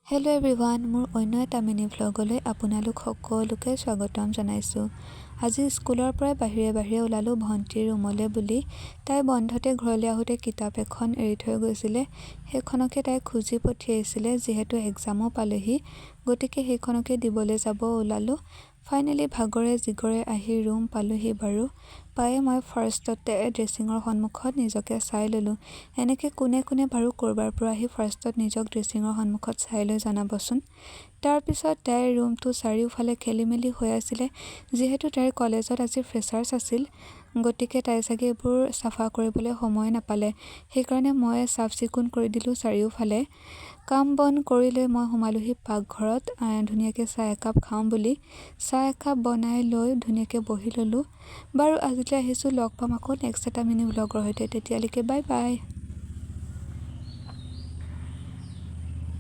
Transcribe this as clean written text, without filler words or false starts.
Hello' everyone, মোৰ অন্য এটা মিনি ভ্লগলৈ আপোনালোক সকলোকে স্বাগতম জনাইছোঁ। আজি স্কুলৰ পৰাই বাহিৰে ওলালোঁ ভণ্টিৰ ৰুমলৈ বুলি। তাই বন্ধতে ঘৰলৈ আহোঁতে কিতাপ এখন এৰি থৈ গৈছিলে। সেইখনকে তাই খুজি পঠিয়াইছিলে, যিহেতু এক্সামো পালেহি, গতিকে সেইখনকে দিবলৈ যাব ওলালোঁ। ফাইনেলি ভাগৰে জিগৰে আহি ৰুম পালোহি বাৰু। পায়ে মই ফাৰ্ষ্টতে ড্ৰেছিঙৰ সন্মুখত নিজকে চাই ল'লোঁ। এনেকৈ কোনে বাৰু ক'ৰবাৰ পৰা আহি ফাৰ্ষ্টত নিজক ড্ৰেছিঙৰ সন্মুখত চাই লৈ জনাবচোন। তাৰপিছত তাইৰ ৰুমটো চাৰিওফালে খেলিমেলি হৈ আছিলে, যিহেতু তাইৰ কলেজত আজি ফ্ৰেছাৰ্ছ আছিল, গতিকে তাই চাগে এইবোৰ চাফা কৰিবলৈ সময় নাপালে। সেইকাৰণে মই চাফ চিকুণ কৰি দিলোঁ চাৰিওফালে। কাম বন কৰি লৈ মই সোমালোহি পাকঘৰত ধুনীয়াকৈ চাহ একাপ খাওঁ বুলি। চাহ একাপ বনাই লৈ ধুনীয়াকৈ বহি ল'লোঁ। বাৰু আজিলৈ আহিছোঁ, লগ পাম আকৌ নেক্সট এটা মিনি ভ্লগৰ সৈতে। তেতিয়ালৈকে বাই বাই।